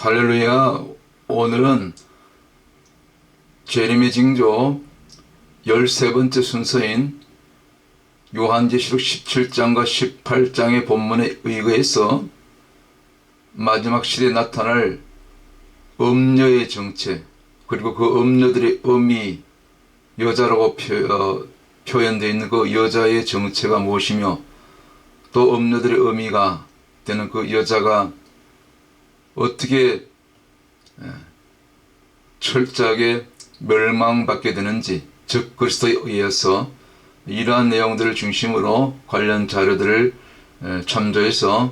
할렐루야. 오늘은 재림의 징조 13번째 순서인 요한계시록 17장과 18장의 본문에 의거해서 마지막 시대에 나타날 음녀의 정체, 그리고 그 음녀들의 음이 여자라고 표현되어 있는 그 여자의 정체가 무엇이며, 또 음녀들의 의미가 되는 그 여자가 어떻게 철저하게 멸망받게 되는지, 즉 그리스도에 의해서, 이러한 내용들을 중심으로 관련 자료들을 참조해서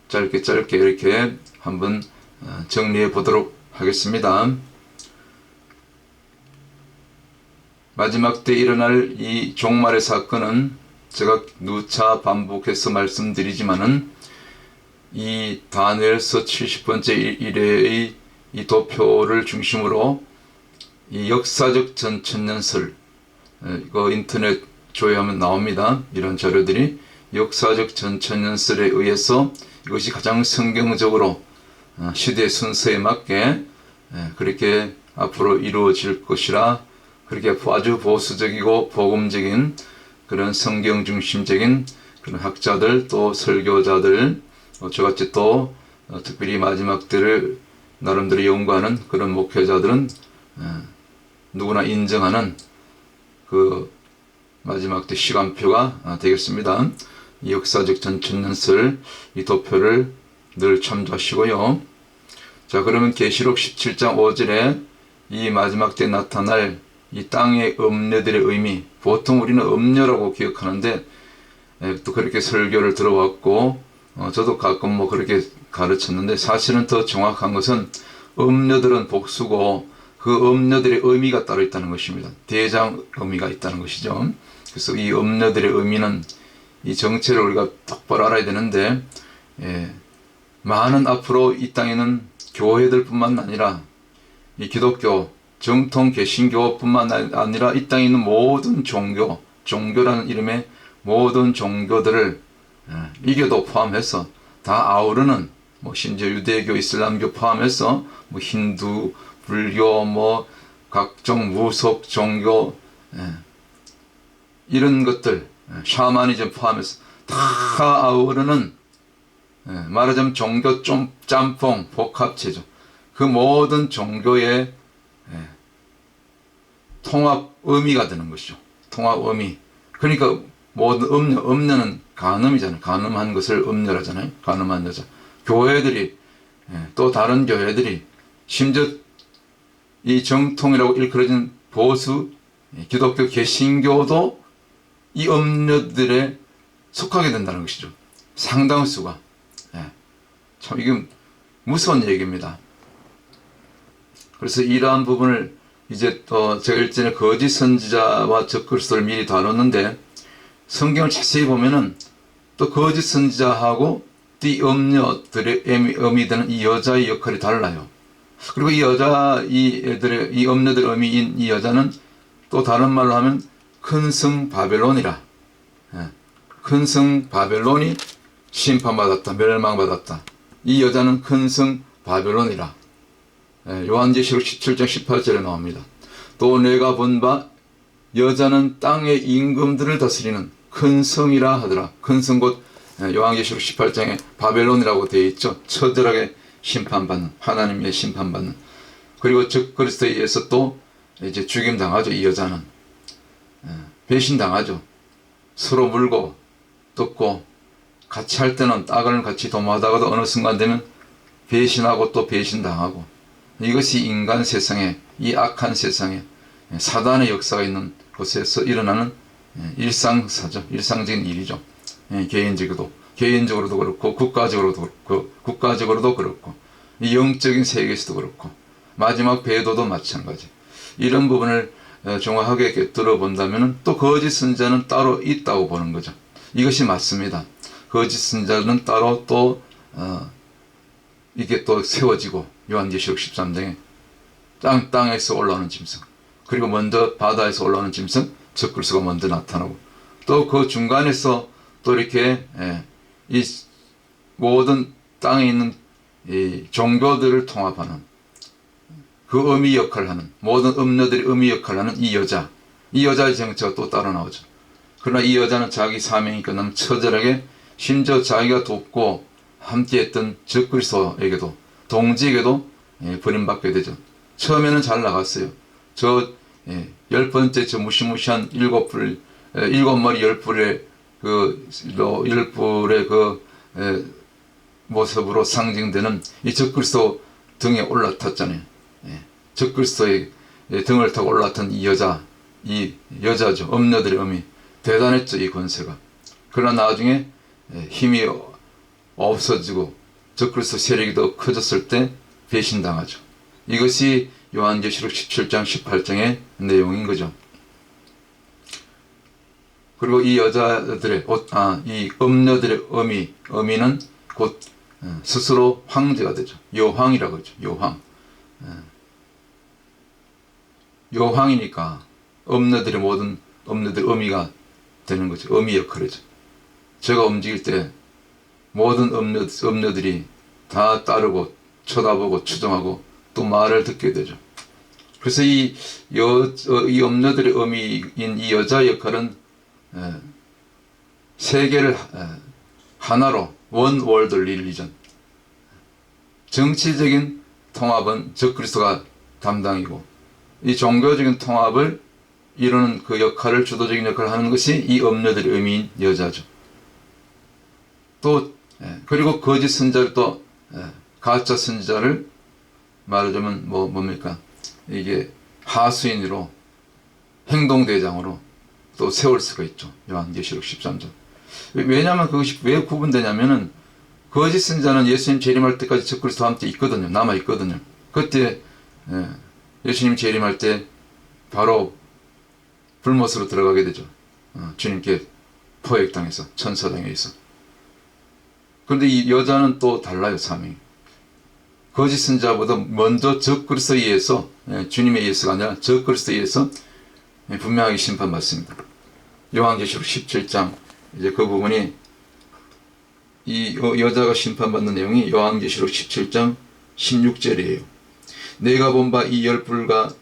짧게 이렇게 한번 정리해 보도록 하겠습니다. 마지막 때 일어날 이 종말의 사건은 제가 누차 반복해서 말씀드리지만은, 이 다니엘서 70번째 일회의 이 도표를 중심으로 이 역사적 전천년설, 이거 인터넷 조회하면 나옵니다. 이런 자료들이 역사적 전천년설에 의해서 이것이 가장 성경적으로 시대 순서에 맞게 그렇게 앞으로 이루어질 것이라, 그렇게 아주 보수적이고 복음적인 그런 성경 중심적인 그런 학자들, 또 설교자들, 저같이 또 특별히 마지막 때를 나름대로 연구하는 그런 목회자들은 누구나 인정하는 그 마지막 때 시간표가 되겠습니다. 이 역사적 전천년설 이 도표를 늘 참조하시고요. 자, 그러면 계시록 17장 5절에 이 마지막 때 나타날 이 땅의 음녀들의 의미, 보통 우리는 음녀라고 기억하는데 또 그렇게 설교를 들어왔고 저도 가끔 그렇게 가르쳤는데, 사실은 더 정확한 것은 음녀들은 복수고 그 음녀들의 의미가 따로 있다는 것입니다. 대장 의미가 있다는 것이죠. 그래서 이 음녀들의 의미는, 이 정체를 우리가 똑바로 알아야 되는데, 많은 앞으로 이 땅에는 교회들 뿐만 아니라 이 기독교 정통 개신교뿐만 아니라 이 땅에 있는 모든 종교라는 이름의 모든 종교들을 이교도 포함해서 다 아우르는, 심지어 유대교, 이슬람교 포함해서 힌두, 불교, 각종 무속 종교, 이런 것들, 샤머니즘 포함해서 다 아우르는, 말하자면 종교 짬뽕 복합체죠. 그 모든 종교의 통합 의미가 되는 것이죠. 통합 의미. 그러니까 모든 음녀는 간음이잖아요. 간음한 것을 음녀라잖아요. 간음한 여자. 교회들이, 또 다른 교회들이, 심지어 이 정통이라고 일컬어진 보수 기독교 개신교도 이 음녀들에 속하게 된다는 것이죠. 상당수가. 참 이게 무서운 얘기입니다. 그래서 이러한 부분을 이제 또 제가 일전에 거짓 선지자와 적그리스도를 미리 다뤘는데, 성경을 자세히 보면은 또 거짓 선지자하고 이 음녀들의 의미 되는 이 여자의 역할이 달라요. 그리고 이 음녀들의 의미인 이 여자는 또 다른 말로 하면 큰 성 바벨론이라. 큰 성 바벨론이 심판받았다, 멸망받았다. 이 여자는 큰 성 바벨론이라. 요한계시록 17장 18절에 나옵니다. 또 내가 본 바 여자는 땅의 임금들을 다스리는 큰 성이라 하더라. 큰 성 곧 요한계시록 18장에 바벨론이라고 되어 있죠. 처절하게 심판받는, 하나님의 심판받는. 그리고 적그리스도에 의해서 또 이제 죽임당하죠. 이 여자는 배신당하죠. 서로 물고 뜯고 같이 할 때는 땅을 같이 도모하다가도 어느 순간 되면 배신하고 또 배신당하고, 이것이 인간 세상에, 이 악한 세상에 사단의 역사가 있는 곳에서 일어나는 일상사죠. 일상적인 일이죠. 개인적으로도 그렇고 국가적으로도 그렇고 이 영적인 세계에서도 그렇고 마지막 배도도 마찬가지. 이런 부분을 정확하게 꿰뚫어 본다면 또 거짓 선지자는 따로 있다고 보는 거죠. 이것이 맞습니다. 거짓 선지자는 따로 또 이게 또 세워지고, 요한계시록 13장에 땅에서 올라오는 짐승, 그리고 먼저 바다에서 올라오는 짐승 적그리스도가 먼저 나타나고, 또 그 중간에서 또 이렇게 이 모든 땅에 있는 이 종교들을 통합하는 그 의미 역할을 하는 모든 음녀들이 의미 역할을 하는 이 여자의 정체가 또 따로 나오죠. 그러나 이 여자는 자기 사명이 끝나면 처절하게 심지어 자기가 돕고 함께했던 적그리스도에게도 동지에게도 버림받게 되죠. 처음에는 잘 나갔어요. 저 10번째 저 무시무시한 일곱 머리 열 뿔의 모습으로 상징되는 이 적그리스도 등에 올라탔잖아요. 적그리스도의 등을 타고 올라탔던 이 여자죠. 음녀들의 의미. 대단했죠, 이 권세가. 그러나 나중에 힘이 없어지고 적그리스도 세력이 더 커졌을 때 배신당하죠. 이것이 요한계시록 17장 18장의 내용인 거죠. 그리고 이 여자들의 이 음녀들의 의미는 곧 스스로 황제가 되죠. 여황이라고 하죠. 여황. 여황이니까 음녀들의 모든 음녀들의 의미가 되는 거죠. 의미 역할이죠. 제가 움직일 때 모든 음녀들이 다 따르고 쳐다보고 추종하고 또 말을 듣게 되죠. 그래서 이 음녀들의 의미인 이 여자 역할은 세계를 하나로 원 월드 릴리전, 정치적인 통합은 적그리스도가 담당이고 이 종교적인 통합을 이루는 그 역할을 주도적인 역할을 하는 것이 이 음녀들의 의미인 여자죠. 또 그리고 거짓 선자를 또 가짜 선지자를 말하자면 뭡니까? 이게 하수인으로 행동대장으로 또 세울 수가 있죠. 요한계시록 13장. 왜냐하면 그것이 왜 구분되냐면은 거짓 선지자는 예수님 재림할 때까지 적그리스도와 함께 있거든요. 남아 있거든요. 그때 예수님 재림할 때 바로 불못으로 들어가게 되죠. 주님께 포획당해서 천사당해서. 그런데 이 여자는 또 달라요. 사명이. 거짓 선지자보다 먼저 적그리스도에 의해서 주님에 의해서가 아니라 적그리스도에 의해서 분명하게 심판받습니다. 요한계시록 17장 이제 그 부분이 이 여자가 심판받는 내용이 요한계시록 17장 16절이에요. 내가 본 바 이 열불과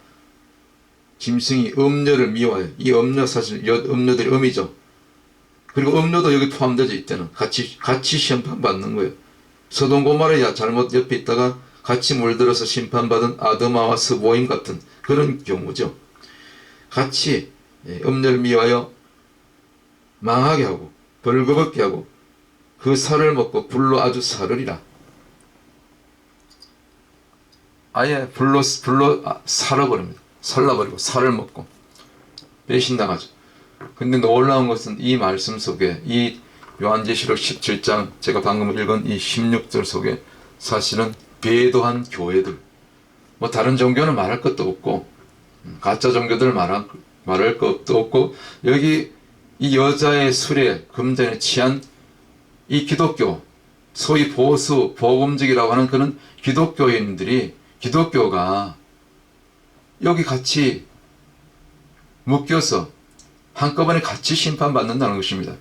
짐승이 음녀를 미워해. 이 음녀 사실 음녀들의 음이죠. 그리고 음녀도 여기 포함되어 있다는 같이 심판받는 거예요. 소돔 고모라의 잘못 옆에 있다가 같이 물들어서 심판받은 아드마와 스보임 같은 그런 경우죠. 같이 음녀를 미워하여 망하게 하고 벌거벗게 하고 그 살을 먹고 불로 아주 살으리라. 아예 불로 살아버립니다. 살라버리고 살을 먹고 배신당하죠. 근데 놀라운 것은 이 말씀 속에 이 요한계시록 17장 제가 방금 읽은 이 16절 속에 사실은 배도한 교회들, 다른 종교는 말할 것도 없고 가짜 종교들 말할 것도 없고 여기 이 여자의 술에 금전에 취한 이 기독교, 소위 보수 복음적이라고 하는 그런 기독교가 여기 같이 묶여서 한꺼번에 같이 심판받는다는 것입니다.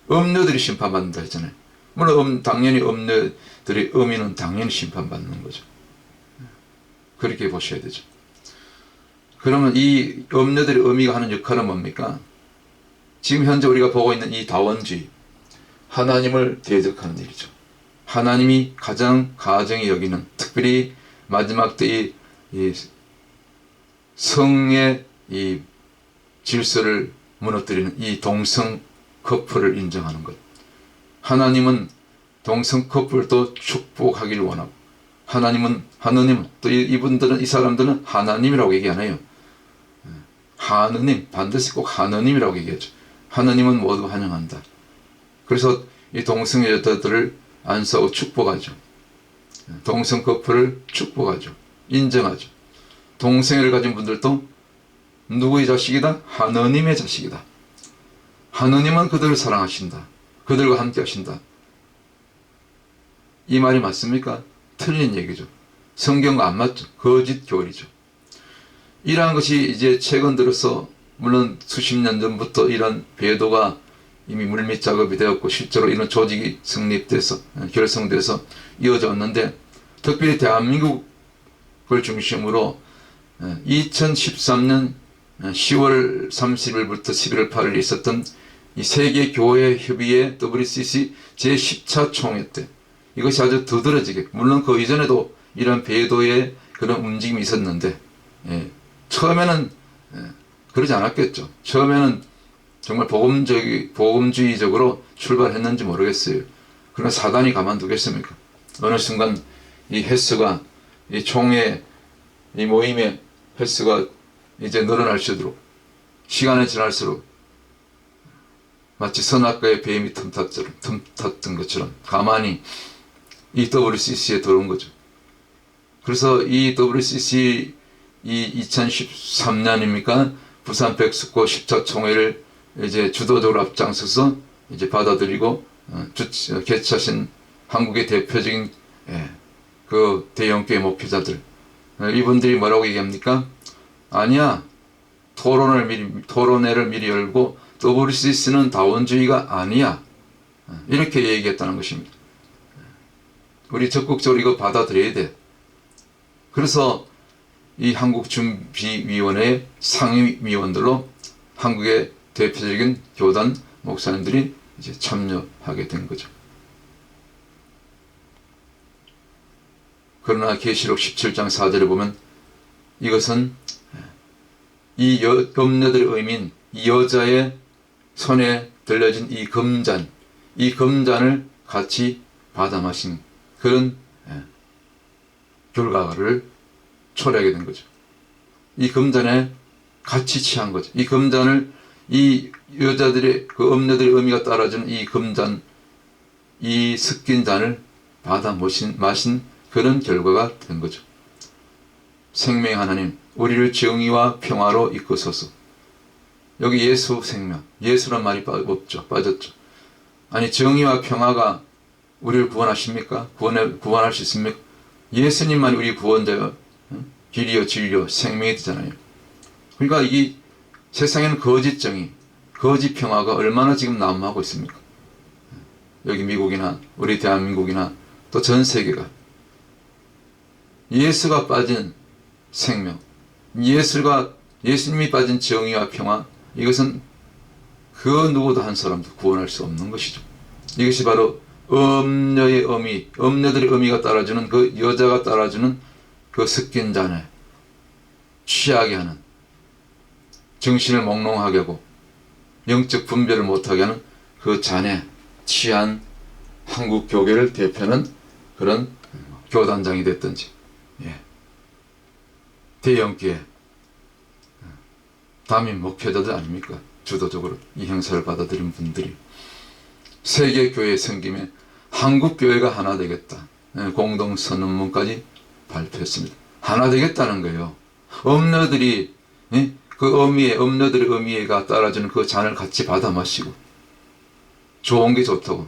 음녀들이 심판받는다 했잖아요. 물론 당연히 음녀들의 의미는 당연히 심판받는 거죠. 그렇게 보셔야 되죠. 그러면 이 음녀들의 의미가 하는 역할은 뭡니까? 지금 현재 우리가 보고 있는 이 다원주의, 하나님을 대적하는 일이죠. 하나님이 가장 가정이 여기는, 특별히 마지막 때 이 성의 이 질서를 무너뜨리는 이 동성 커플을 인정하는 것. 하나님은 동성 커플도 축복하기를 원하고, 하나님은 또 이 사람들은 하나님이라고 얘기 안 해요. 하느님, 반드시 꼭 하느님이라고 얘기하죠. 하느님은 모두 환영한다. 그래서 이 동성 여자들을 안수하고 축복하죠. 동성 커플을 축복하죠. 인정하죠. 동성애를 가진 분들도 누구의 자식이다? 하느님의 자식이다. 하느님은 그들을 사랑하신다. 그들과 함께 하신다. 이 말이 맞습니까? 틀린 얘기죠. 성경과 안 맞죠. 거짓 교리죠. 이러한 것이 이제 최근 들어서 물론 수십 년 전부터 이런 배도가 이미 물밑 작업이 되었고 실제로 이런 조직이 성립돼서 결성돼서 이어져 왔는데 특별히 대한민국을 중심으로 2013년 10월 30일부터 11월 8일 있었던 이 세계교회협의회 WCC 제10차 총회 때 이것이 아주 두드러지게, 물론 그 이전에도 이런 배도의 그런 움직임이 있었는데, 처음에는 그러지 않았겠죠. 처음에는 정말 복음주의적으로 출발했는지 모르겠어요. 그러나 사단이 가만두겠습니까? 어느 순간 이 횟수가, 이 총회, 이 모임의 횟수가 이제 늘어날수록, 시간이 지날수록 마치 선악과의 뱀이 틈탔던 것처럼 가만히 이 WCC에 들어온 거죠. 그래서 이 WCC 이 2013년입니까? 부산 백숙고 10차 총회를 이제 주도적으로 앞장서서 이제 받아들이고 개최하신 한국의 대표적인 그 대형교회 목회자들, 이분들이 뭐라고 얘기합니까? 아니야, 토론회를 미리 열고 WCC는 다원주의가 아니야, 이렇게 얘기했다는 것입니다. 우리 적극적으로 이거 받아들여야 돼. 그래서 이 한국준비위원회 상임위원들로 한국의 대표적인 교단 목사님들이 이제 참여하게 된 거죠. 그러나 계시록 17장 4절에 보면 이것은 이 염려들의 의미인 이 여자의 손에 들려진 이 금잔을 같이 받아 마신 그런 결과를 초래하게 된 거죠. 이 금잔에 같이 취한 거죠. 이 금잔을, 이 여자들의 그 엄녀들의 의미가 따라주는 이 금잔, 이 섞인 잔을 받아 마신 그런 결과가 된 거죠. 생명의 하나님, 우리를 정의와 평화로 이끄소서. 여기 예수 생명, 예수란 말이 없죠. 빠졌죠. 아니, 정의와 평화가 우리를 구원하십니까? 구원할 수 있습니까? 예수님만이 우리 구원자요, 길이요 진리요 생명이 되잖아요. 그러니까 이 세상에는 거짓 정의, 거짓 평화가 얼마나 지금 난무하고 있습니까? 여기 미국이나 우리 대한민국이나 또 전 세계가 예수가 빠진 생명, 예수님이 빠진 정의와 평화, 이것은 그 누구도 한 사람도 구원할 수 없는 것이죠. 이것이 바로 엄녀의 의미, 엄녀들의 의미가 따라주는, 그 여자가 따라주는 그 섞인 잔에 취하게 하는, 정신을 몽롱하게 하고 영적 분별을 못하게 하는 그 잔에 취한 한국 교계를 대표하는 그런 교단장이 됐든지, 대형교회 담임 목회자들 아닙니까? 주도적으로 이 행사를 받아들인 분들이 세계교회 생김에 한국교회가 하나 되겠다, 공동선언문까지 발표했습니다. 하나 되겠다는 거예요. 엄녀들이 그 엄녀들의 의미가 따라주는 그 잔을 같이 받아 마시고, 좋은 게 좋다고,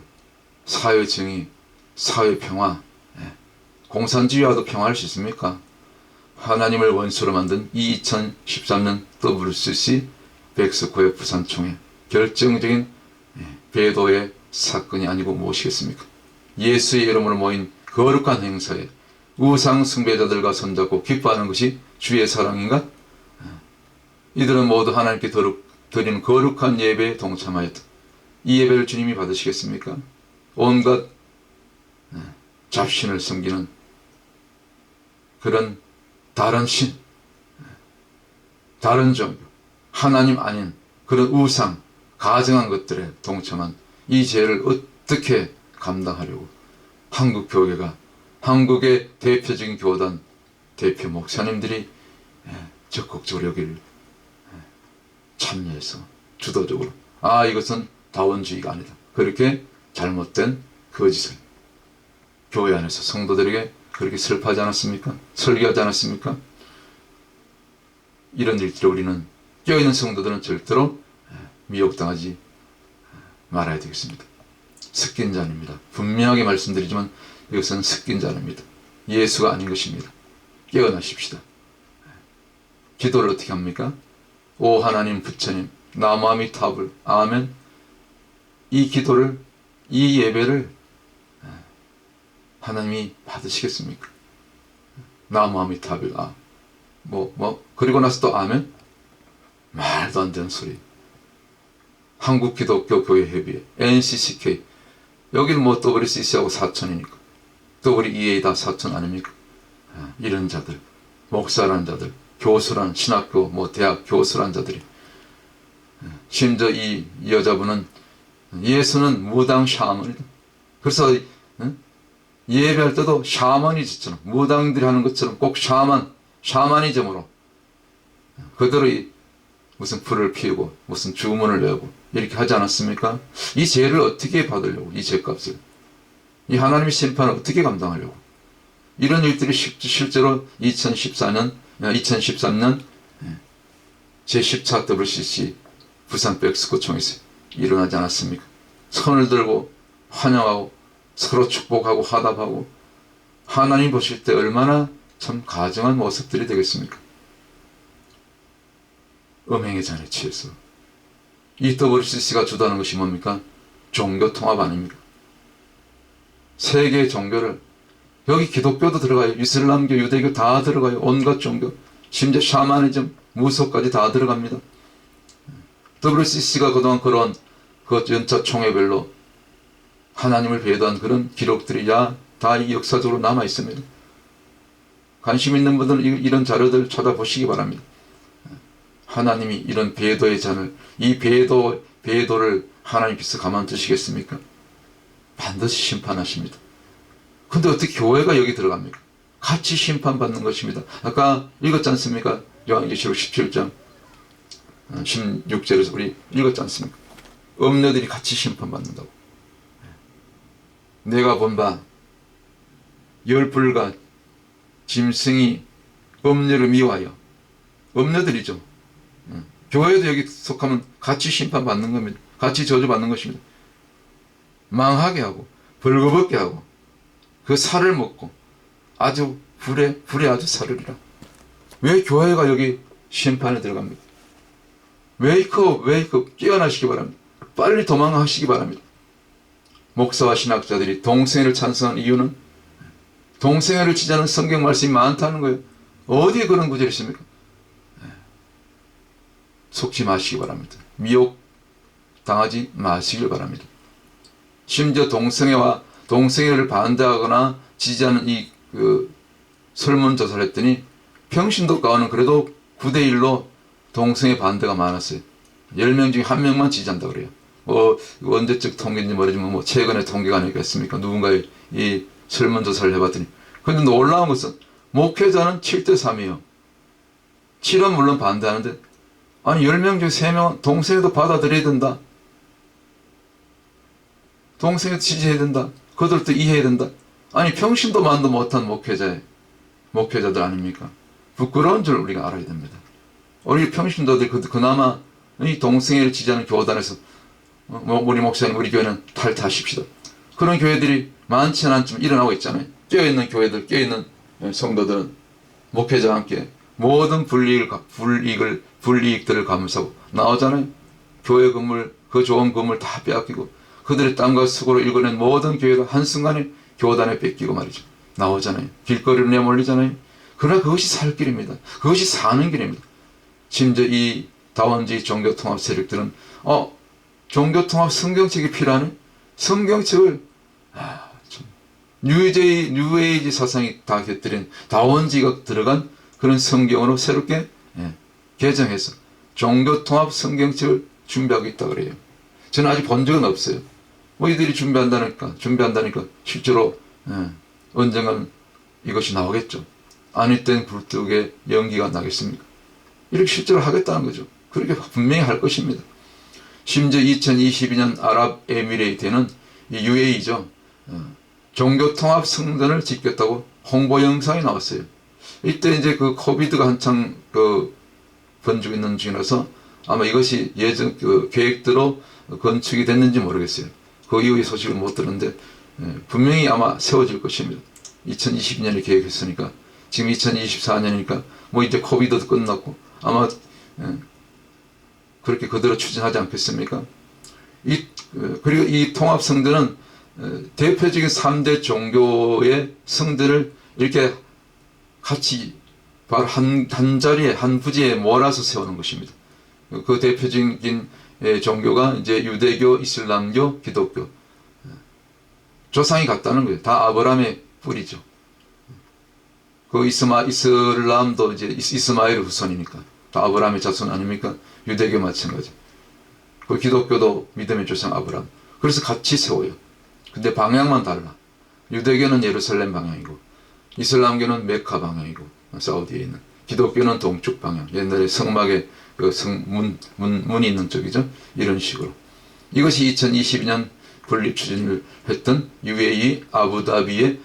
사회 정의, 사회 평화, 공산주의와도 평화할 수 있습니까? 하나님을 원수로 만든 2013년 WCC 백석호의 부산총회, 결정적인 배도의 사건이 아니고 무엇이겠습니까? 예수의 이름으로 모인 거룩한 행사에 우상 숭배자들과 손잡고 기뻐하는 것이 주의 사랑인가? 이들은 모두 하나님께 드리는 거룩한 예배에 동참하였다. 이 예배를 주님이 받으시겠습니까? 온갖 잡신을 섬기는 그런 다른 신, 다른 종교, 하나님 아닌 그런 우상, 가증한 것들에 동참한 이 죄를 어떻게 감당하려고 한국 교회가, 한국의 대표적인 교단 대표 목사님들이 적극적으로 여기를 참여해서 주도적으로, 이것은 다원주의가 아니다, 그렇게 잘못된 거짓을 교회 안에서 성도들에게 그렇게 설파하지 않았습니까? 설교하지 않았습니까? 이런 일들을 우리는, 깨어있는 성도들은 절대로 미혹당하지 말아야 되겠습니다. 섞인 잔입니다. 분명하게 말씀드리지만 이것은 섞인 잔입니다. 예수가 아닌 것입니다. 깨어나십시다. 기도를 어떻게 합니까? 오 하나님 부처님 나무아미타불 아멘. 이 기도를, 이 예배를 하나님이 받으시겠습니까? 나무아미타빌 그리고 나서 또 아멘? 말도 안 되는 소리. 한국기독교교회협의회, NCCK, 여기는 뭐 WCC하고 사촌이니까. WEA 다 사촌 아닙니까? 이런 자들, 목사라는 자들, 교수라는 신학교, 대학 교수라는 자들이. 심지어 이 여자분은 예수는 무당 샤먼이다. 그래서 예배할 때도 샤먼이 짓잖아. 무당들이 하는 것처럼 꼭 샤머니즘으로 그대로 무슨 불을 피우고 무슨 주문을 외우고 이렇게 하지 않았습니까? 이 죄를 어떻게 받으려고, 이 죄값을, 이 하나님의 심판을 어떻게 감당하려고. 이런 일들이 실제로 2013년 제14 WCC 부산 백스코총에서 일어나지 않았습니까? 손을 들고 환영하고 서로 축복하고 화답하고, 하나님 보실 때 얼마나 참 가증한 모습들이 되겠습니까? 음행의 잔에 취해서. 이 WCC가 주도하는 것이 뭡니까? 종교 통합 아닙니까? 세계의 종교를, 여기 기독교도 들어가요, 이슬람교, 유대교 다 들어가요, 온갖 종교, 심지어 샤머니즘, 무속까지 다 들어갑니다. WCC가 그동안 그런 그 연차 총회별로 하나님을 배도한 그런 기록들이 다 이 역사적으로 남아 있습니다. 관심 있는 분들은 이런 자료들 찾아보시기 바랍니다. 하나님이 이런 배도의 잔을, 이 배도를 하나님께서 가만두시겠습니까? 반드시 심판하십니다. 근데 어떻게 교회가 여기 들어갑니까? 같이 심판받는 것입니다. 아까 읽었지 않습니까? 요한계시록 17장 16절에서 우리 읽었지 않습니까? 음녀들이 같이 심판받는다고. 내가 본 바 열불과 짐승이 음녀를 미워하여, 음녀들이죠. 교회도 여기 속하면 같이 심판받는 겁니다. 같이 저주받는 것입니다. 망하게 하고 벌거벗게 하고 그 살을 먹고 아주 불에 아주 사르리라. 왜 교회가 여기 심판에 들어갑니까? 웨이크업 깨어나시기 바랍니다. 빨리 도망하시기 바랍니다. 목사와 신학자들이 동성애를 찬성한 이유는 동성애를 지지하는 성경 말씀이 많다는 거예요. 어디에 그런 구절이 있습니까? 속지 마시기 바랍니다. 미혹 당하지 마시길 바랍니다. 심지어 동성애를 반대하거나 지지하는 설문조사를 했더니 평신도 가운은 그래도 9대1로 동성애 반대가 많았어요. 10명 중에 1명만 지지한다 그래요. 언제적 통계인지 모르지만 최근에 통계가 아니겠습니까? 누군가의 이 설문조사를 해봤더니. 근데 놀라운 것은 목회자는 7대3이에요. 7은 물론 반대하는데, 아니 10명 중에 3명은 동성애도 받아들여야 된다. 동성애도 지지해야 된다. 그들도 이해해야 된다. 아니 평신도 만도 못한 목회자들 아닙니까? 부끄러운 줄 우리가 알아야 됩니다. 우리 평신도들 그나마 이 동성애를 지지하는 교단에서 우리 목사님, 우리 교회는 탈퇴하십시다. 그런 교회들이 많지는 않지만 일어나고 있잖아요. 깨어있는 교회들, 깨어있는 성도들은 목회자와 함께 모든 불이익들을 감수하고 나오잖아요. 교회 건물, 그 좋은 건물 다 빼앗기고 그들의 땀과 수고로 일궈낸 모든 교회가 한순간에 교단에 뺏기고 말이죠. 나오잖아요. 길거리로 내몰리잖아요. 그러나 그것이 살 길입니다. 그것이 사는 길입니다. 심지어 이 다원주의 종교통합 세력들은 종교통합 성경책이 필요하네? 성경책을 뉴에이지 사상이 다 곁들인 다원주의가 들어간 그런 성경으로 새롭게 개정해서 종교통합 성경책을 준비하고 있다 그래요. 저는 아직 본 적은 없어요. 이들이 준비한다니까 실제로 언젠간 이것이 나오겠죠. 아니 땐 굴뚝에 연기가 나겠습니까? 이렇게 실제로 하겠다는 거죠. 그렇게 분명히 할 것입니다. 심지어 2022년 아랍에미레이트에는 이 UAE죠. 종교통합 성전을 짓겠다고 홍보 영상이 나왔어요. 이때 이제 그 코비드가 한창 번지고 있는 중이라서 아마 이것이 예전 계획대로 건축이 됐는지 모르겠어요. 그 이후의 소식을 못 들었는데 분명히 아마 세워질 것입니다. 2022년에 계획했으니까 지금 2024년이니까 이제 코비드도 끝났고 아마 그렇게 그대로 추진하지 않겠습니까? 그리고 이 통합성전은 대표적인 3대 종교의 성전을 이렇게 같이 바로 한 자리에 한 부지에 몰아서 세우는 것입니다. 그 대표적인 종교가 이제 유대교, 이슬람교, 기독교. 조상이 같다는 거예요. 다 아브라함의 뿌리죠. 그 이슬람도 이제 이스마엘 후손이니까 다 아브라함의 자손 아닙니까? 유대교 마찬가지. 그 기독교도 믿음의 조상 아브라함. 그래서 같이 세워요. 근데 방향만 달라. 유대교는 예루살렘 방향이고, 이슬람교는 메카 방향이고, 사우디에 있는. 기독교는 동쪽 방향. 옛날에 성막에 그 문이 있는 쪽이죠. 이런 식으로. 이것이 2022년 분립 추진을 했던 UAE 아부다비의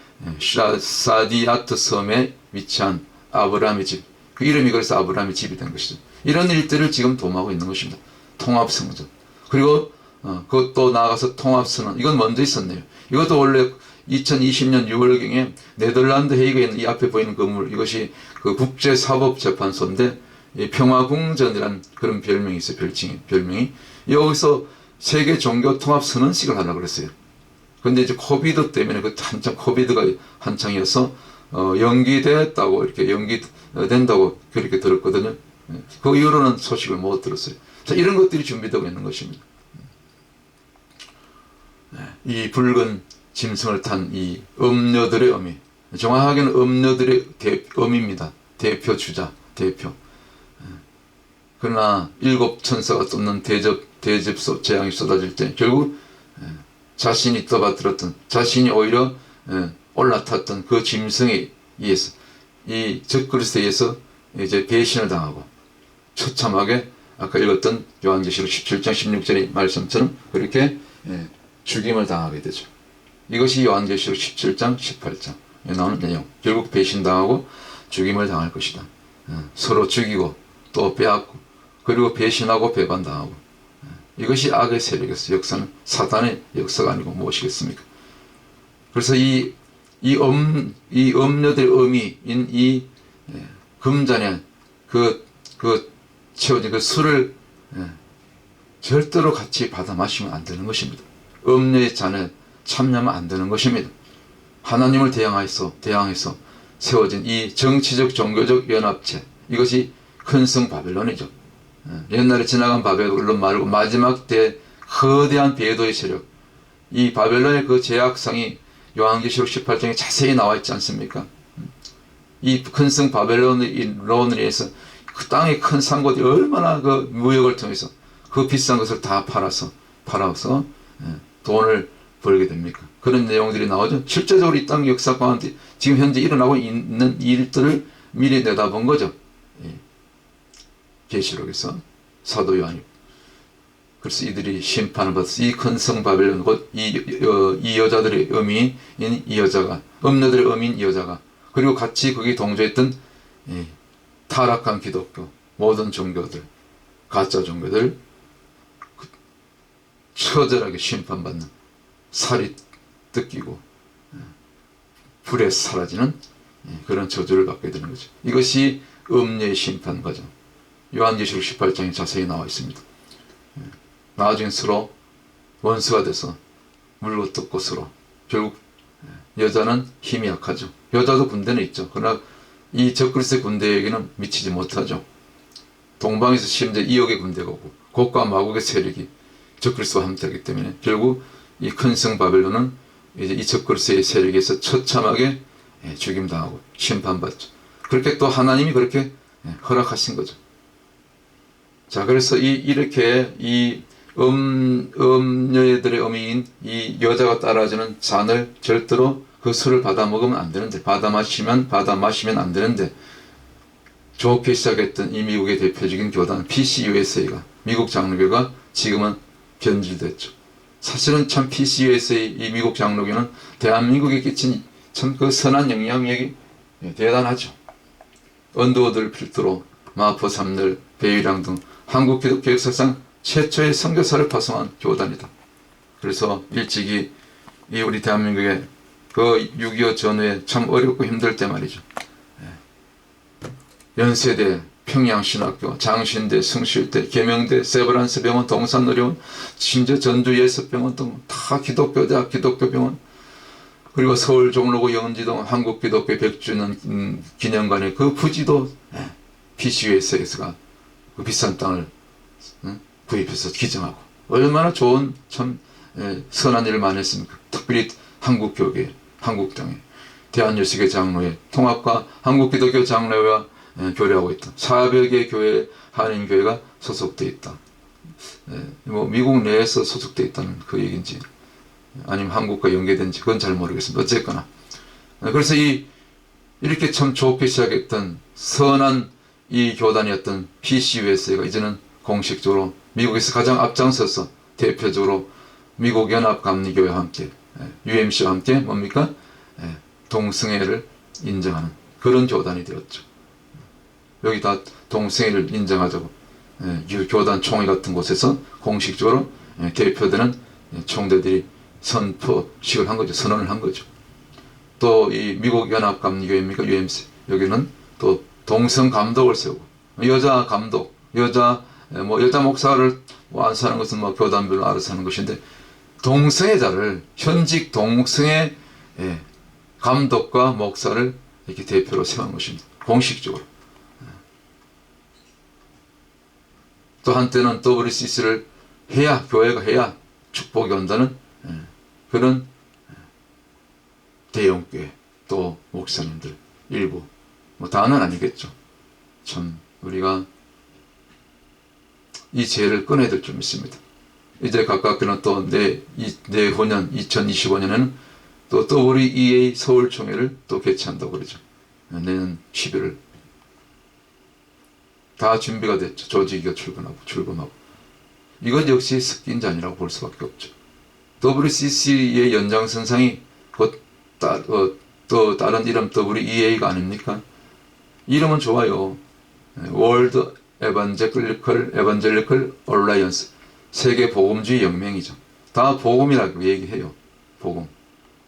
사디아트 섬에 위치한 아브라함의 집. 그 이름이 그래서 아브라함의 집이 된 것이죠. 이런 일들을 지금 도모하고 있는 것입니다. 통합성전. 그리고 그것도 나아가서 통합선언. 이건 먼저 있었네요. 이것도 원래 2020년 6월경에 네덜란드 헤이그에 있는 이 앞에 보이는 건물, 이것이 그 국제사법재판소인데 평화궁전이라는 그런 별명이 있어요. 별명이. 여기서 세계 종교 통합 선언식을 하려고 그랬어요. 근데 이제 코비드 때문에 코비드가 한창이어서 연기됐다고, 이렇게 연기된다고 그렇게 들었거든요. 그 이후로는 소식을 못 들었어요. 자, 이런 것들이 준비되고 있는 것입니다. 이 붉은 짐승을 탄 이 음녀들의 어미, 정확하게는 음녀들의 어미입니다. 대표 주자, 대표. 그러나 7천사가 쏟는 재앙이 쏟아질 때 결국 자신이 떠받들었던, 자신이 오히려 올라탔던 그 짐승에 의해서, 이 적그리스도에 의해서 이제 배신을 당하고 처참하게 아까 읽었던 요한계시록 17장 16절의 말씀처럼 그렇게 죽임을 당하게 되죠. 이것이 요한계시록 17장 18장에 나오는 내용. 결국 배신당하고 죽임을 당할 것이다. 서로 죽이고 또 빼앗고 그리고 배신하고 배반당하고. 이것이 악의 세력에서 역사는 사단의 역사가 아니고 무엇이겠습니까? 그래서 이 음녀들의 의미인 이 금잔에 채워진 그 술을 절대로 같이 받아 마시면 안 되는 것입니다. 음녀의 잔에 참여하면 안 되는 것입니다. 하나님을 대항해서 세워진 이 정치적 종교적 연합체, 이것이 큰 성 바벨론이죠. 옛날에 지나간 바벨론 말고 마지막 때 거대한 배도의 세력, 이 바벨론의 그 제약상이 요한계시록 18장에 자세히 나와 있지 않습니까? 이 큰 성 바벨론으로 인해서 그 땅의 큰 상고들이 얼마나 그 무역을 통해서 그 비싼 것을 다 팔아서 돈을 벌게 됩니까? 그런 내용들이 나오죠. 실제적으로 이 땅 역사 가운데 지금 현재 일어나고 있는 일들을 미리 내다본 거죠. 계시록에서 사도 요한이. 그래서 이들이 심판을 받아서 이 큰 성 바벨론, 곧 이 여자들의 의미인 이 여자가, 음녀들의 의미인 이 여자가, 그리고 같이 거기 동조했던 타락한 기독교, 모든 종교들, 가짜 종교들 처절하게 심판받는, 살이 뜯기고 불에 사라지는 그런 저주를 받게 되는 거죠. 이것이 음녀의 심판 과정. 요한계시록 18장에 자세히 나와 있습니다. 나중에 서로 원수가 돼서 물고 뜯고 서로, 결국 여자는 힘이 약하죠. 여자도 군대는 있죠. 그러나 이 적그리스도의 군대에게는 미치지 못하죠. 동방에서 심지어 2억의 군대가 오고 곡과 마곡의 세력이 적그리스도와 함께하기 때문에 결국 이 큰 성 바벨론은 이제 이 적그리스도의 세력에서 처참하게 죽임당하고 심판받죠. 그렇게 또 하나님이 그렇게 허락하신 거죠. 자, 그래서 이렇게 이 음녀들의 어미인 이 여자가 따라주는 잔을 절대로 그 술을 받아 먹으면 안 되는데, 받아 마시면 안 되는데, 좋게 시작했던 이 미국의 대표적인 교단 PCUSA가, 미국 장로교가 지금은 변질됐죠. 사실은 참 PCUSA, 이 미국 장로교는 대한민국에 끼친 참 그 선한 영향력이 대단하죠. 언더우드를 필두로 마포 삼늘, 배위랑 등 한국 기독교 역사상 최초의 선교사를 파송한 교단이다. 그래서 일찍이 이 우리 대한민국의 그 6.25 전후에 참 어렵고 힘들 때 말이죠. 연세대, 평양신학교, 장신대, 성실대, 계명대, 세브란스 병원, 동산의료원, 심지어 전주 예수병원 등 다 기독교대학, 기독교병원, 그리고 서울 종로구 영지동 한국기독교 100주년 기념관의 그 부지도 PCUSA가 그 비싼 땅을 구입해서 기증하고 얼마나 좋은 참 선한 일을 많이 했습니까. 특별히 한국교계, 한국당에 대한예수계 장로회, 통합과 한국기독교 장로회와 교류하고 있다. 400개 교회, 한인교회가 소속되어 있다. 뭐 미국 내에서 소속되어 있다는 그 얘기인지 아니면 한국과 연계된지 그건 잘 모르겠습니다. 어쨌거나 그래서 이렇게 참 좋게 시작했던 선한 이 교단이었던 PCUSA가 이제는 공식적으로 미국에서 가장 앞장서서 대표적으로 미국 연합감리교회와 함께 UMC와 함께 뭡니까? 동성애를 인정하는 그런 교단이 되었죠. 여기 다 동성애를 인정하자고 교단 총회 같은 곳에서 공식적으로 대표되는 총대들이 선포식을 한 거죠. 선언을 한 거죠. 또 이 미국 연합감리교회입니까? UMC 여기는 또 동성 감독을 세우고 여자 감독, 여자 목사를 안 사는 것은 뭐 교단별로 알아서 하는 것인데 동성애자를 현직 동성애 감독과 목사를 이렇게 대표로 세운 것입니다. 공식적으로. 또 한때는 WCC를 해야 교회가 해야 축복이 온다는 그런 대형교회 또 목사님들 일부 뭐 다는 아니겠죠. 참 우리가 이 죄를 꺼내야 될 좀 있습니다. 이제 가깝게는 또 내후년 2025년에는 또 WEA 서울총회를 또 개최한다고 그러죠. 내년 11월 다 준비가 됐죠. 조직위가 출범하고 이것 역시 습기인잔이라고 볼 수밖에 없죠. WCC의 연장선상이 곧 또 다른 이름 WEA가 아닙니까? 이름은 좋아요. World Evangelical Alliance 세계 복음주의 연맹이죠. 다 복음이라고 얘기해요. 복음.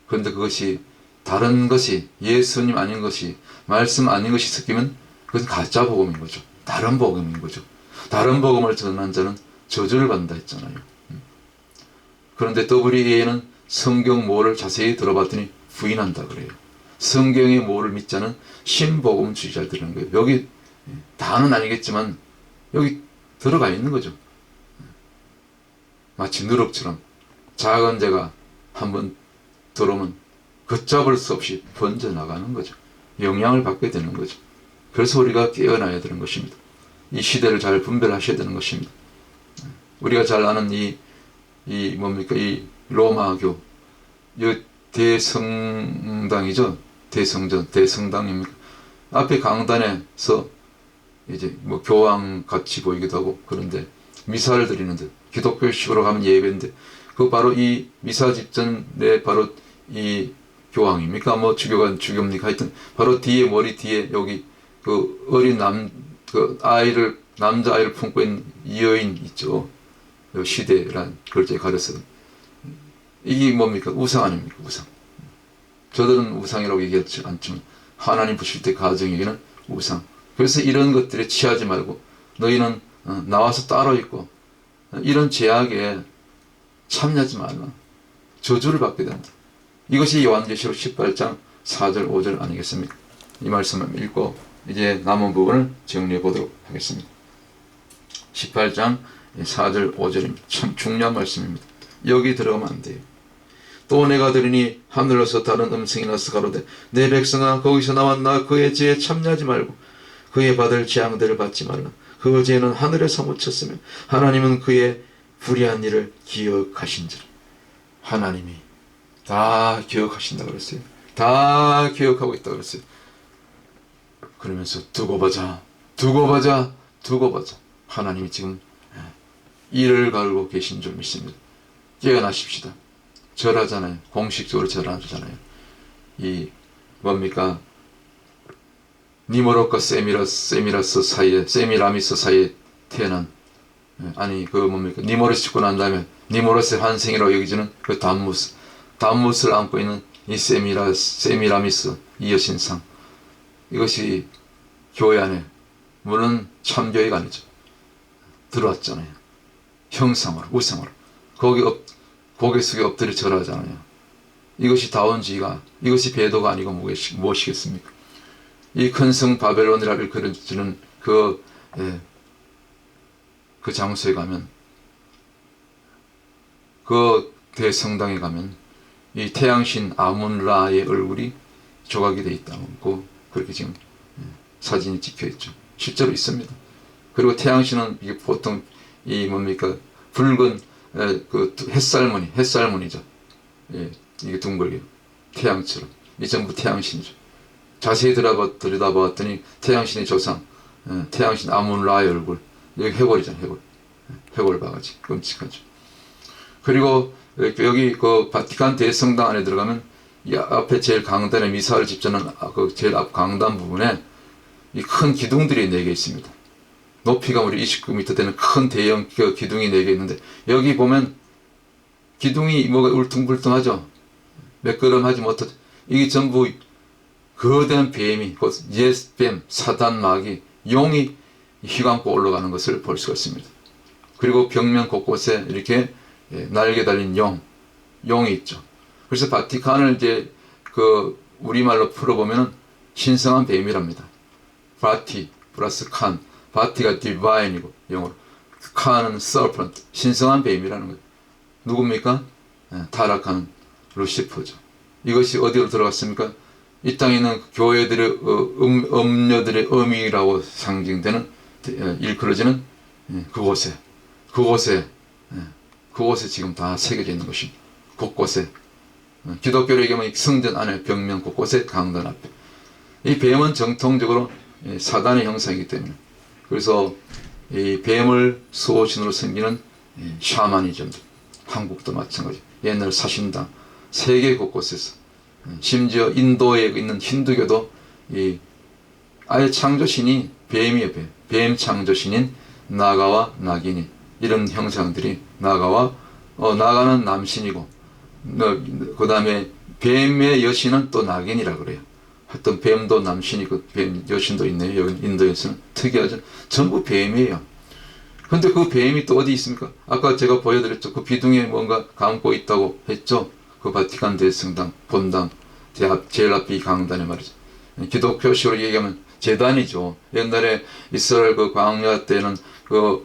그런데 그것이 다른 것이 예수님 아닌 것이 말씀 아닌 것이 섞이면 그건 가짜 복음인 거죠. 다른 복음인 거죠. 다른 복음을 전한 자는 저주를 받는다 했잖아요. 그런데 WEA는 성경 모를 자세히 들어봤더니 부인한다 그래요. 성경의 모를 믿지 않은 신복음주의자들이라는 거예요. 여기 다는 아니겠지만 여기 들어가 있는 거죠. 마치 누룩처럼 작은 재가 한번 들어오면 걷잡을 수 없이 번져나가는 거죠. 영향을 받게 되는 거죠. 그래서 우리가 깨어나야 되는 것입니다. 이 시대를 잘 분별하셔야 되는 것입니다. 우리가 잘 아는 이 로마교, 이 대성당이죠. 대성당입니까? 앞에 강단에서 이제 뭐 교황 같이 보이기도 하고 그런데 미사를 드리는데 기독교식으로 가면 예배인데 그 바로 이 미사 직전에 바로 이 교황입니까? 뭐 주교입니까? 하여튼 바로 뒤에 머리 뒤에 여기 그 어린 남자아이를 품고 있는 여인 있죠. 시대란 글자에 가려서 이게 뭡니까? 우상 아닙니까? 우상. 저들은 우상이라고 얘기하지 않지만 하나님 보실 때 가정에게는 우상. 그래서 이런 것들에 취하지 말고 너희는 나와서 따로 있고 이런 죄악에 참여하지 말라. 저주를 받게 된다. 이것이 요한계시록 18장 4절 5절 아니겠습니까? 이 말씀을 읽고 이제 남은 부분을 정리해 보도록 하겠습니다. 18장 4절 5절입니다. 참 중요한 말씀입니다. 여기 들어가면 안 돼요. 또 내가 들으니 하늘에서 다른 음성이 나서 가로되 내 백성아 거기서 나왔나 그의 죄에 참여하지 말고 그의 받을 재앙들을 받지 말라. 그 죄는 하늘에서 묻혔으며 하나님은 그의 불의한 일을 기억하신지라. 하나님이 다 기억하신다 그랬어요. 다 기억하고 있다 그랬어요. 그러면서 두고 보자. 하나님이 지금 이를 갈고 계신 줄 믿습니다. 깨어나십시다. 절하잖아요. 공식적으로 절하잖아요. 이 뭡니까? 니모롯과 세미라미스 사이에 태어난 그 뭡니까? 니모롯이 죽고 난 다음에 니모롯의 환생이라고 여기지는 그 담무스를 안고 있는 이 세미라미스 이 여신상 이것이 교회 안에 물론 참교회가 아니죠. 들어왔잖아요. 형상으로 우상으로 고개 숙여 엎드려 절하잖아요. 이것이 다원주의가, 이것이 배도가 아니고 무엇이겠습니까? 이 큰 성 바벨론이라고 일컬어지는 그 장소에 가면, 그 대성당에 가면 이 태양신 아문라의 얼굴이 조각이 되어 있다고 그렇게 지금 사진이 찍혀 있죠. 실제로 있습니다. 그리고 태양신은 이게 보통 이 뭡니까 붉은 그 햇살무늬죠. 예, 이게 둥글게 태양처럼 이 전부 태양신이죠. 자세히 들여다봤더니 태양신의 조상, 태양신 아문라의 얼굴, 여기 해골이잖아요. 해골 바가지 끔찍하죠. 그리고 여기 그 바티칸 대성당 안에 들어가면 이 앞에 제일 강단에 미사를 집전한 그 제일 앞 강단 부분에 이 큰 기둥들이 4개 있습니다. 높이가 우리 29m 되는 큰 대형 기둥이 4개 있는데, 여기 보면 기둥이 뭐가 울퉁불퉁하죠. 매끄럼하지 못하죠. 이게 전부 거대한 뱀이, 곧 옛뱀, 사단 마귀, 용이 휘감고 올라가는 것을 볼 수가 있습니다. 그리고 벽면 곳곳에 이렇게 날개 달린 용이 있죠. 그래서 바티칸을 이제 그 우리말로 풀어보면 신성한 뱀이랍니다. 바티 플러스 칸, 바티가 디바인이고 영어로, 칸은 serpent, 신성한 뱀이라는 거예요. 누굽니까? 타락하는 루시퍼죠. 이것이 어디로 들어갔습니까? 이 땅에 있는 교회들의 음녀들의 음이라고 상징되는 일컬어지는 그곳에 지금 다 새겨져 있는 것입니다. 곳곳에 기독교를 얘기하면 성전 안에 벽면 곳곳에 강단 앞에, 이 뱀은 정통적으로 사단의 형상이기 때문에, 그래서 이 뱀을 수호신으로 섬기는 샤머니즘, 한국도 마찬가지, 옛날 사신당, 세계 곳곳에서, 심지어 인도에 있는 힌두교도 이 아예 창조신이 뱀이에요. 뱀 창조신인 나가와 나기니, 이런 형상들이 나가는 남신이고, 그 다음에 뱀의 여신은 또 나긴이라 그래요. 하여튼 뱀도 남신이고 뱀 여신도 있네요. 여기 인도에서는 특이하죠. 전부 뱀이에요. 근데 그 뱀이 또 어디 있습니까? 아까 제가 보여드렸죠. 그 기둥에 뭔가 감고 있다고 했죠. 그 바티칸 대성당 본당 제일 앞이 강단에 말이죠. 기독교식으로 얘기하면 제단이죠. 옛날에 이스라엘 그 광야 때는 그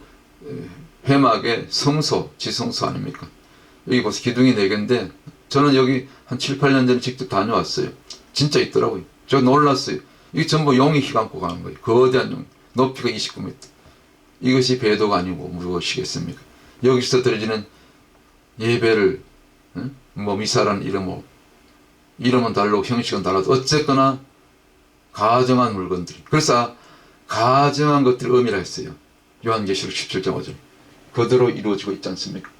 회막의 성소, 지성소 아닙니까? 여기 벌써 기둥이 4개인데, 저는 여기 한 7, 8년 전에 직접 다녀왔어요. 진짜 있더라고요. 저 놀랐어요. 이게 전부 용이 휘감고 가는 거예요. 거대한 용, 높이가 29m. 이것이 배도가 아니고 무엇이겠습니까? 여기서 드려지는 예배를, 미사라는 이름은 다르고 형식은 달라도 어쨌거나 가정한 물건들이, 그래서 가정한 것들을 의미라 했어요. 요한계시록 17장 5절. 그대로 이루어지고 있지 않습니까?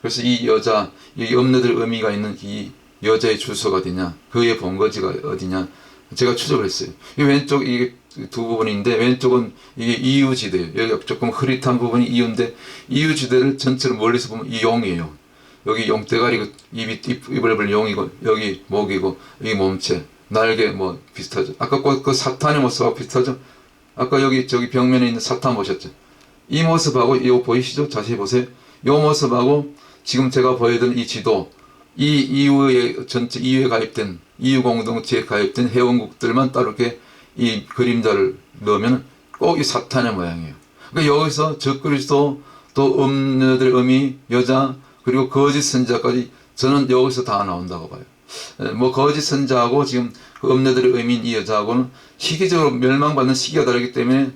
그래서 이 여자, 이 엄녀들 의미가 있는 이 여자의 주소가 어디냐, 그의 본거지가 어디냐, 제가 추적을 했어요. 이 왼쪽, 이게 두 부분인데, 왼쪽은 이게 이유지대예요. 여기 조금 흐릿한 부분이 이유인데, 이유지대를 전체를 멀리서 보면 이 용이에요. 여기 용대가리, 입을 벌린 용이고, 여기 목이고, 여기 몸체, 날개 비슷하죠. 아까 그 사탄의 모습하고 비슷하죠. 아까 여기 저기 벽면에 있는 사탄 보셨죠? 이 모습하고 이거 보이시죠? 자세히 보세요. 이 모습하고 지금 제가 보여드린 이 지도, 이 이후에 전체 이후에 가입된 이후 공동체에 가입된 회원국들만 따로 이렇게 이 그림자를 넣으면 꼭 이 사탄의 모양이에요. 그러니까 여기서 적그리스도, 또 음녀들의 의미, 여자, 그리고 거짓 선자까지 저는 여기서 다 나온다고 봐요. 거짓 선자하고 지금 그 음녀들의 의미인 이 여자하고는 시기적으로 멸망받는 시기가 다르기 때문에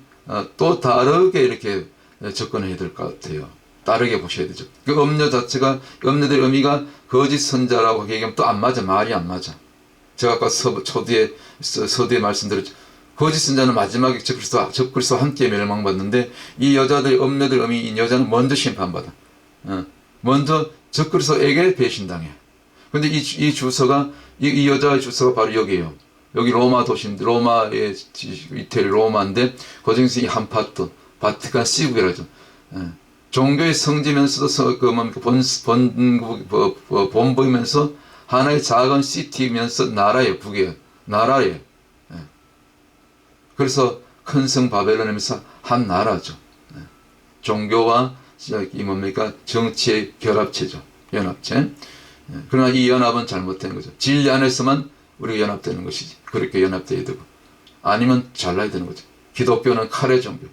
또 다르게 이렇게 접근해야 될 것 같아요. 다르게 보셔야 되죠. 그 음녀 자체가, 음녀들의 의미가 거짓 선자라고 얘기하면 또 안 맞아. 말이 안 맞아. 제가 아까 서두에 말씀드렸죠. 거짓 선자는 마지막에 적그리스도와 함께 멸망받는데, 이 여자들의 음녀들의 의미인 여자는 먼저 심판받아. 먼저 적그리스도에게 배신당해. 근데 이 주소가, 이 여자의 주소가 바로 여기에요. 여기 로마 도시인데, 로마의 이태리 로마인데, 그 중에서 이 한 파트, 바티칸 시국이라죠. 종교의 성지면서도 본부이면서 하나의 작은 시티면서 나라예요. 북이에요. 나라예요. 그래서 큰 성 바벨론이면서 한 나라죠. 종교와 정치의 결합체죠. 연합체. 그러나 이 연합은 잘못된 거죠. 진리 안에서만 우리가 연합되는 것이지. 그렇게 연합되어야 되고 아니면 잘라야 되는 거죠. 기독교는 칼의 종교,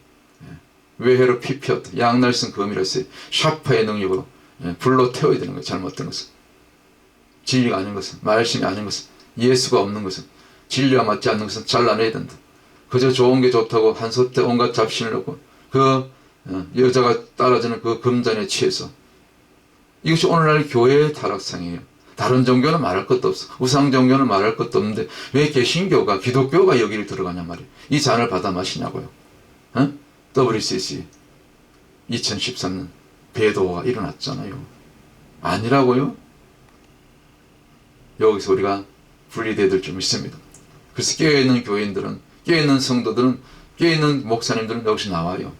외회로 피 피웠다. 양날 쓴 검이라 했어요. 샤파의 능력으로 불로 태워야 되는 거예요. 잘못된 것은. 진리가 아닌 것은, 말씀이 아닌 것은, 예수가 없는 것은, 진리와 맞지 않는 것은 잘라내야 된다. 그저 좋은 게 좋다고 한솥에 온갖 잡신을 넣고 그 여자가 따라주는 그 금잔에 취해서, 이것이 오늘날 교회의 타락상이에요. 다른 종교는 말할 것도 없어. 우상 종교는 말할 것도 없는데 왜 개신교가, 기독교가 여기를 들어가냔 말이에요. 이 잔을 받아 마시냐고요. WCC 2013년 배도가 일어났잖아요. 아니라고요? 여기서 우리가 분리되어야 될 줄 믿습니다. 그래서 깨어있는 교인들은, 깨어있는 성도들은, 깨어있는 목사님들은 여기서 나와요.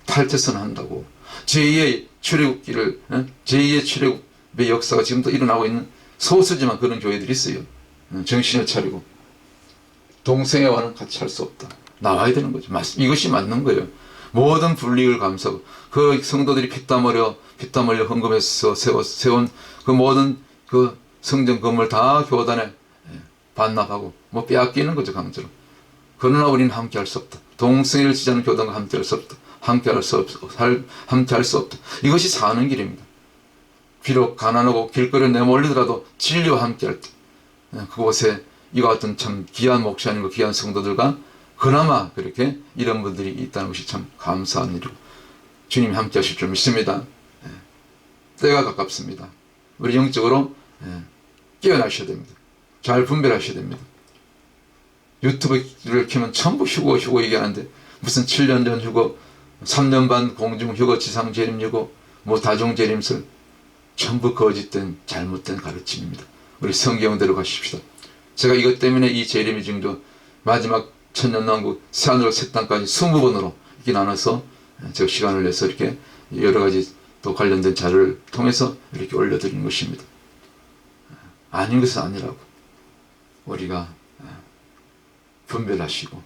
탈퇴선 한다고. 제2의 출애굽기를, 제2의 출애굽의 역사가 지금도 일어나고 있는 소수지만 그런 교회들이 있어요. 정신을 차리고 동성애와는 같이 할 수 없다. 나와야 되는 거죠. 이것이 맞는 거예요. 모든 불리익을 감수하고 그 성도들이 피땀 흘려 헌금해서 세운 그 모든 그 성전 건물 다 교단에 반납하고 뭐 빼앗기는 거죠, 강제로. 그러나 우리는 함께 할 수 없다. 동성애를 지지하는 교단과 함께 할 수 없다. 함께 할 수 없다. 이것이 사는 길입니다. 비록 가난하고 길거리에 내몰리더라도 진리와 함께 할 때, 그곳에 이와 같은 참 귀한 목사님과 귀한 성도들과 그나마 그렇게 이런 분들이 있다는 것이 참 감사한 일이고, 주님이 함께 하실 줄 믿습니다. 때가 가깝습니다. 우리 영적으로 깨어나셔야 됩니다. 잘 분별하셔야 됩니다. 유튜브를 켜면 전부 휴고 얘기하는데 무슨 7년 전 휴고, 3년 반 공중 휴고, 지상 재림 휴고, 뭐 다중 재림설, 전부 거짓된 잘못된 가르침입니다. 우리 성경대로 가십시다. 제가 이것 때문에 이 재림의 징조 마지막 천년왕국 새하늘과 새 땅까지 20번으로 이렇게 나눠서 제가 시간을 내서 이렇게 여러 가지 또 관련된 자료를 통해서 이렇게 올려드리는 것입니다. 아닌 것은 아니라고 우리가 분별하시고,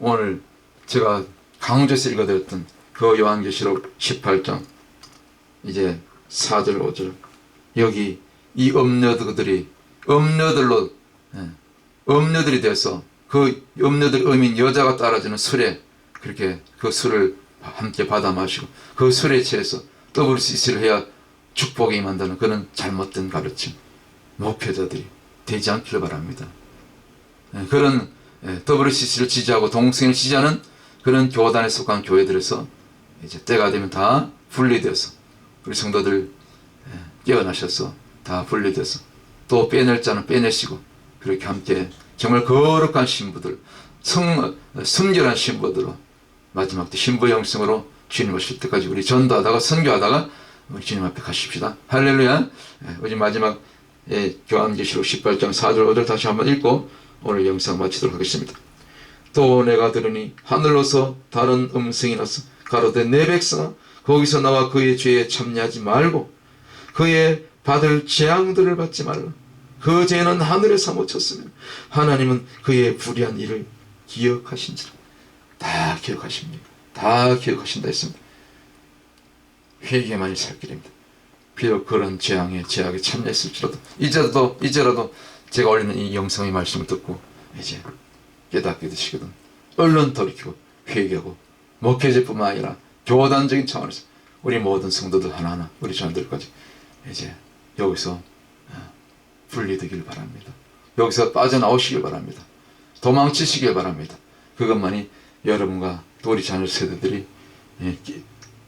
오늘 제가 강조해서 읽어드렸던 그 요한계시록 18장 이제 4절 5절, 여기 이 음녀들이 음녀들이 돼서 그 음녀들 의미인 여자가 따라주는 술에 그렇게 그 술을 함께 받아 마시고 그 술에 취해서 WCC를 해야 축복이 임한다는 그런 잘못된 가르침, 목회자들이 되지 않기를 바랍니다. 그런 WCC를 지지하고 동성애를 지지하는 그런 교단에 속한 교회들에서 이제 때가 되면 다 분리되어서 우리 성도들 깨어나셔서 다 분리돼서 또 빼낼 자는 빼내시고 그렇게 함께 정말 거룩한 신부들, 순결한 신부들로 마지막 때 신부 형성으로 주님 오실 때까지 우리 전도하다가 선교하다가 우리 주님 앞에 가십시다. 할렐루야. 우리 마지막 요한계시록 18장 4절 5절 다시 한번 읽고 오늘 영상 마치도록 하겠습니다. 또 내가 들으니 하늘로서 다른 음성이 나서 가로되 내 백성아 거기서 나와 그의 죄에 참여하지 말고 그의 받을 재앙들을 받지 말라. 그 죄는 하늘에 사무쳤으며 하나님은 그의 불의한 일을 기억하신지라. 다 기억하십니다. 다 기억하신다 했습니다. 회개만이 살 길입니다. 비록 그런 재앙에 제약에 참여했을지라도 이제라도 제가 올리는 이 영상의 말씀을 듣고 이제 깨닫게 되시거든. 얼른 돌이키고 회개하고 목회자뿐만 아니라 교단적인 차원에서 우리 모든 성도들 하나하나 우리 자녀들까지 이제 여기서 분리되길 바랍니다. 여기서 빠져나오시길 바랍니다. 도망치시길 바랍니다. 그것만이 여러분과 또 우리 자녀 세대들이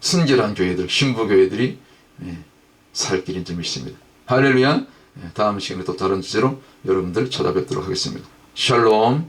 순결한 교회들, 신부교회들이 살 길인 줄 믿습니다. 할렐루야. 다음 시간에 또 다른 주제로 여러분들 찾아뵙도록 하겠습니다. 샬롬.